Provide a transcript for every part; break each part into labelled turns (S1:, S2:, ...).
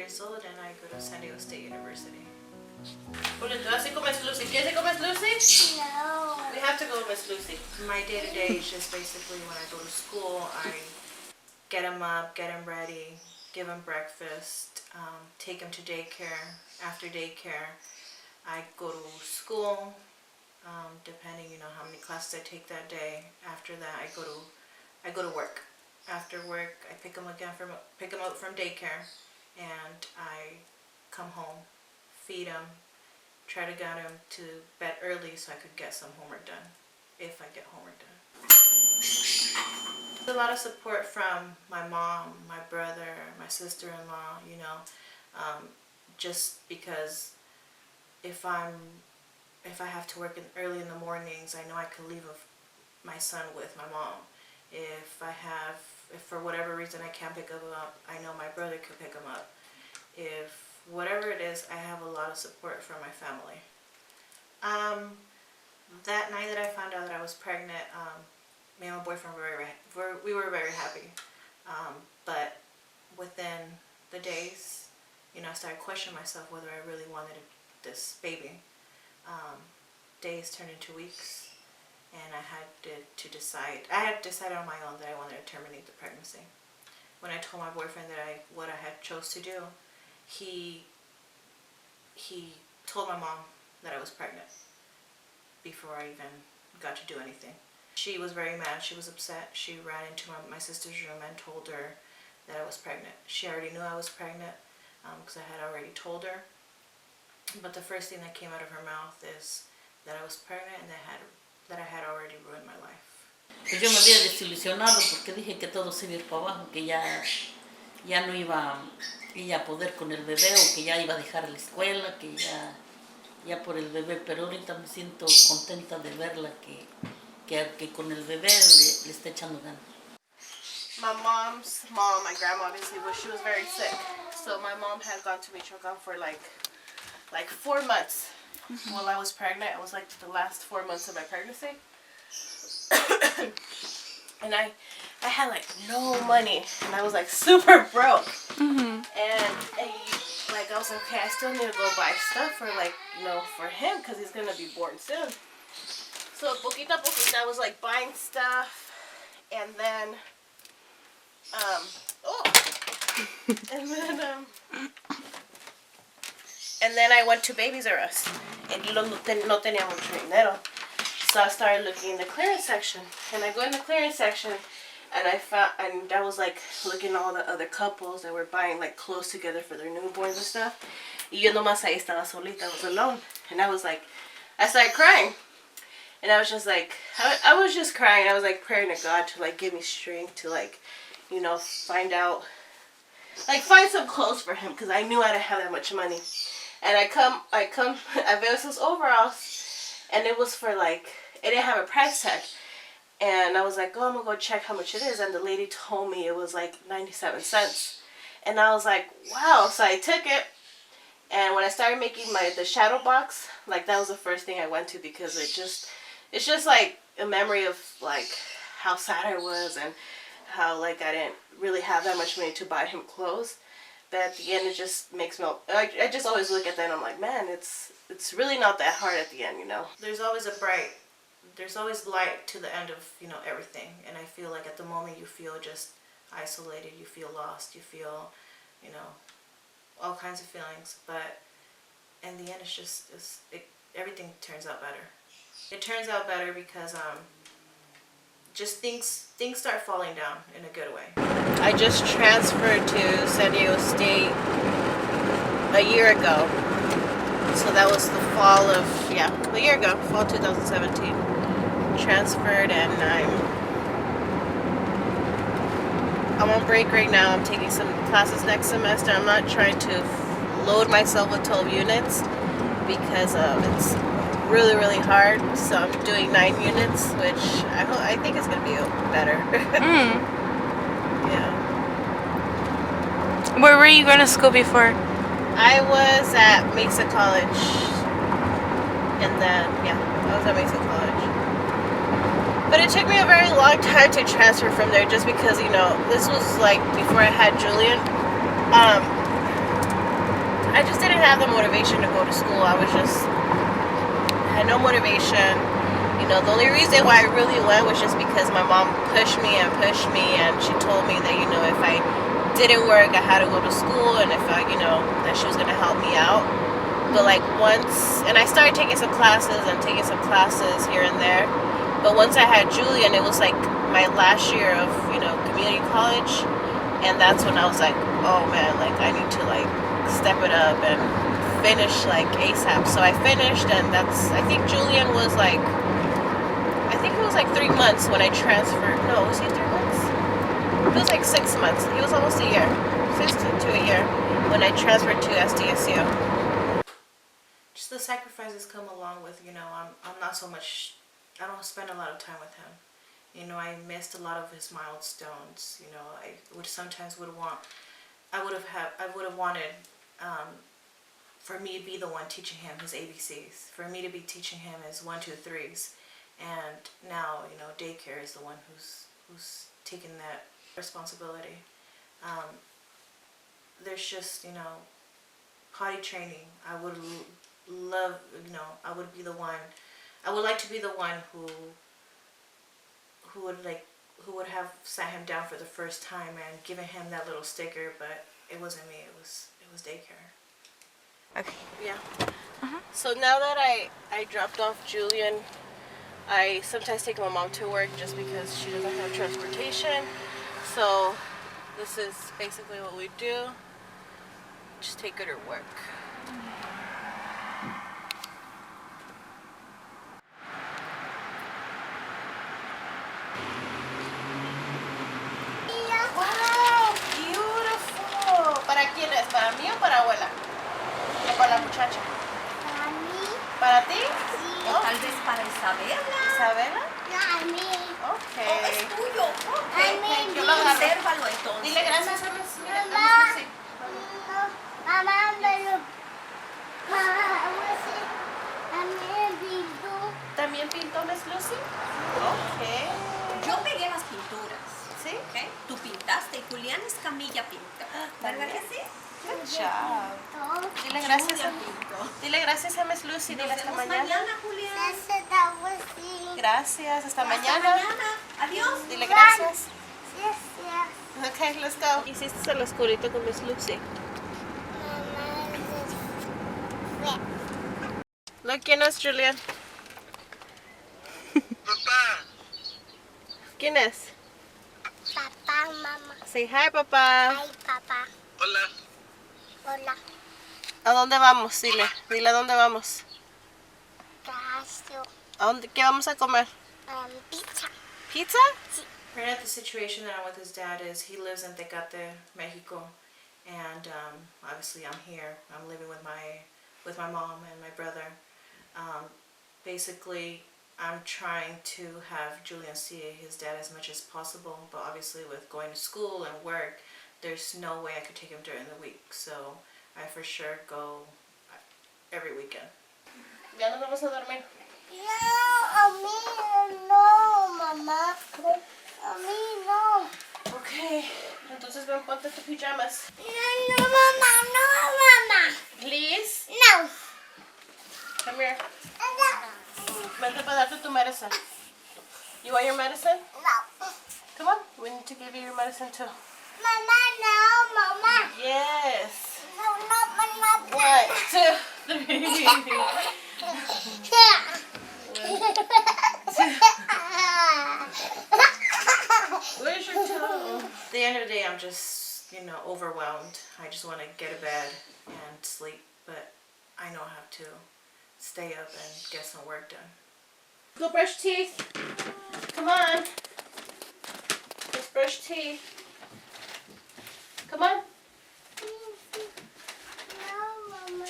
S1: years old and I go to San Diego State University.
S2: ¿Así comes Lucy? ¿Quieres que comes Lucy?
S3: No.
S2: We have to go, Miss Lucy.
S1: My day-to-day is just basically when I go to school, I get him up, get him ready, give him breakfast, take him to daycare. After daycare, I go to school, depending, how many classes I take that day. After that, I go to work. After work, I pick him up from daycare, and I come home, feed him, try to get him to bed early so I could get some homework done, if I get homework done. There's a lot of support from my mom, my brother, my sister-in-law, just because if I have to work early in the mornings, I know I could leave my son with my mom. If for whatever reason I can't pick him up, I know my brother could pick him up. If whatever it is, I have a lot of support from my family. That night that I found out that I was pregnant, me and my boyfriend we were very happy. But within the days, I started questioning myself whether I really wanted this baby. Days turned into weeks, and I had to decide. I had decided on my own that I wanted to terminate the pregnancy. When I told my boyfriend what I had chose to do, he told my mom that I was pregnant before I even got to do anything. She was very mad. She was upset. She ran into my sister's room and told her that I was pregnant. She already knew I was pregnant because I had already told her. But the first thing that came out of her mouth is that I was pregnant and that I had already ruined my life.
S4: Pues yo me había desilusionado porque dije que todo se iba a ir para abajo, que ya no iba ella a poder con el bebé o que ya iba a dejar la escuela, que ya por el bebé, pero ahorita me siento contenta de verla que con el bebé le está echando ganas.
S2: My mom's mom, my grandma, obviously, she was very sick. So my mom had gone to Michoacan for like 4 months while I was pregnant. It was like the last 4 months of my pregnancy. And I had like no money, and I was like super broke. And I was like, okay, I still need to go buy stuff for him because he's gonna be born soon. So poquito a poquito, I was like buying stuff, and then and then I went to Babies R Us, and no tenía mucho dinero. So I started looking in the clearance section, and I go in the clearance section, and I was like looking at all the other couples that were buying like clothes together for their newborns and stuff. Y yo nomás ahí estaba solita, I was alone, and I started crying, and I was just like, I was just crying. I was like praying to God to like give me strength to find some clothes for him because I knew I didn't have that much money. And I veo esos overalls. And it was for it didn't have a price tag. And I was like, I'm going to go check how much it is. And the lady told me it was like 97 cents. And I was like, wow. So I took it. And when I started making the shadow box, that was the first thing I went to because it's just like a memory of how sad I was and how I didn't really have that much money to buy him clothes. But at the end, it just makes me, I just always look at that and I'm like, man, it's really not that hard at the end,
S1: There's always light to the end of, everything. And I feel like at the moment you feel just isolated, you feel lost, you feel, all kinds of feelings. But in the end, everything turns out better. It turns out better because just things start falling down in a good way.
S2: I just transferred to San Diego State a year ago. So that was the fall a year ago, fall 2017. Transferred, and I'm on break right now. I'm taking some classes next semester. I'm not trying to load myself with 12 units because it's really, really hard. So I'm doing 9 units, which I think is going to be better. Yeah.
S3: Where were you going to school before?
S2: I was at Mesa College. And then, I was at Mesa College. But it took me a very long time to transfer from there just because, this was before I had Julian. I just didn't have the motivation to go to school. I had no motivation. You know, the only reason why I really went was just because my mom pushed me, and she told me that, you know, if I didn't work, I had to go to school, and if I, you know, that she was gonna help me out. But like and I started taking some classes here and there. But once I had Julian, it was like my last year of, you know, community college, and that's when I was like, oh man, like I need to like step it up and finish like ASAP. So I finished, and I think Julian was like, I think it was like 3 months when I transferred. No, was he 3 months? It was like 6 months. He was almost a year, 6 to a year when I transferred to SDSU.
S1: Just the sacrifices come along with, you know, I'm not so much, I don't spend a lot of time with him. You know, I missed a lot of his milestones. You know, I would have wanted for me to be the one teaching him his ABCs, for me to be teaching him his 1, 2, 3s, and now, you know, daycare is the one who's taking that responsibility. There's just, you know, potty training. I would love, you know, I would like to be the one who would have sat him down for the first time and given him that little sticker, but it wasn't me. It was daycare.
S2: Okay. Yeah. So now that I dropped off Julian, I sometimes take my mom to work just because she doesn't have transportation. So this is basically what we do. Just take her to work. Wow, beautiful. ¿Para quién es? ¿Para mí o para abuela? ¿O para la muchacha?
S3: Para mí,
S2: ¿Para ti?
S3: sí.
S2: Oh,
S5: Tal vez para Isabela.
S2: ¿Isabela?
S3: No, a mí.
S2: Ok.
S5: Oh, es tuyo. Ok.
S3: Ay, mi
S2: Yo lo agarro.
S5: Consérvalo entonces.
S2: Dile gracias a Miss
S3: Mamá.
S2: Lucy.
S3: No, mamá, pero... Mamá, a mí me pintó.
S2: ¿También pintó Miss Lucy? Ok.
S5: Yo pegué las pinturas.
S2: ¿Sí?
S5: ¿Ok? Tú pintaste y Julián Escamilla pintó. ¿Verdad que sí?
S2: Good job. Dile gracias a Dile gracias a Miss Lucy. Dile
S5: Nos
S2: hasta
S5: vemos
S2: mañana.
S5: mañana, Julián.
S2: Gracias, hasta
S5: Hasta
S2: mañana.
S5: Adiós.
S2: Dile gracias.
S3: Gracias.
S2: Okay, let's go. Hiciste el oscurito con Miss Lucy.
S3: Mamá,
S2: Look, ¿quién es Julian?
S6: Papá,
S2: ¿Quién es?
S3: papá, mamá.
S2: Say hi, papá.
S3: Ay, papá.
S6: hola.
S3: Hola.
S2: ¿A dónde vamos? Dile a dónde vamos.
S3: Gracias.
S2: ¿Qué vamos a comer?
S3: Pizza.
S2: Pizza?
S1: Right now, the situation that I'm with his dad is he lives in Tecate, Mexico, and obviously I'm here. I'm living with my mom and my brother. Basically, I'm trying to have Julian see his dad as much as possible, but obviously with going to school and work, there's no way I could take him during the week. So I for sure go every weekend.
S2: Ya nos vamos a dormir.
S3: No, a mí no, mamá. A mí no.
S2: Ok, entonces ven, ponte tus pijamas.
S3: No, mamá, no, mamá.
S2: Please,
S3: No.
S2: come here. Vente para darte tu medicine. You want your medicine?
S3: No.
S2: Come on, we need to give you your medicine too.
S3: Mamá, no, mamá.
S2: Yes.
S3: No, no, mamá.
S2: 1, 2, 3. Where's your tongue?
S1: At the end of the day, I'm just, you know, overwhelmed. I just want to get to bed and sleep, but I know I have to stay up and get some work done.
S2: Go brush teeth. Come on. Let's brush teeth. Come on.
S3: No, mamá.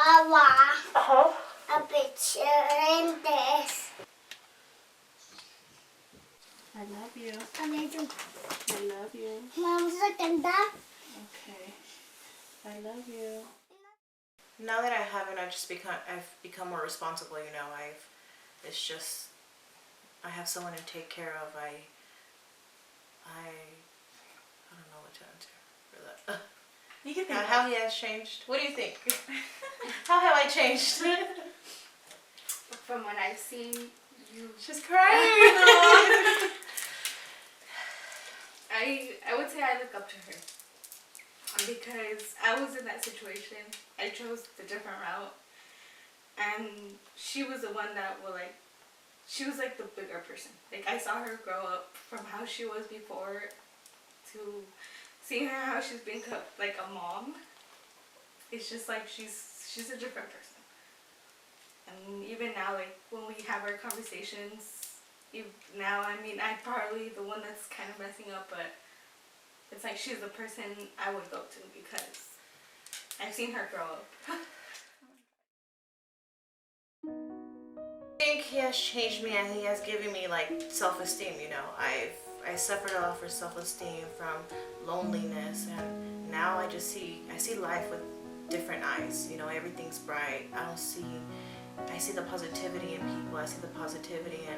S3: Agua. A diferentes.
S2: I love you.
S3: A little.
S2: I love you.
S3: Mom's looking down.
S2: Okay. I love you.
S1: Now that I haven't, I've become more responsible. You know, it's just, I have someone to take care of. I don't know what to answer for that.
S2: You can
S1: How he has changed. What do you think? How have I changed?
S6: From what I've seen, you.
S1: She's crying.
S6: I would say I look up to her. Because I was in that situation. I chose the different route. And she was the one that she was like the bigger person. Like I saw her grow up from how she was before to seeing her how she's been like a mom. It's just like she's a different person. And even now, like when we have our conversations, now I mean I'm probably the one that's kind of messing up, but it's like she's the person I would go to because I've seen her grow up.
S1: I think he has changed me, and he has given me like self-esteem. You know, I suffered a lot for self-esteem from loneliness, and now I see life with different eyes. You know, everything's bright. I see the positivity in people. I see the positivity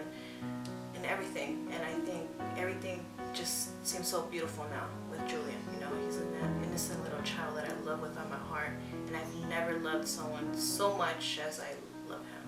S1: in everything, and I think everything just seems so beautiful now with Julian. You know, he's that innocent little child that I love with all my heart, and I've never loved someone so much as I love him.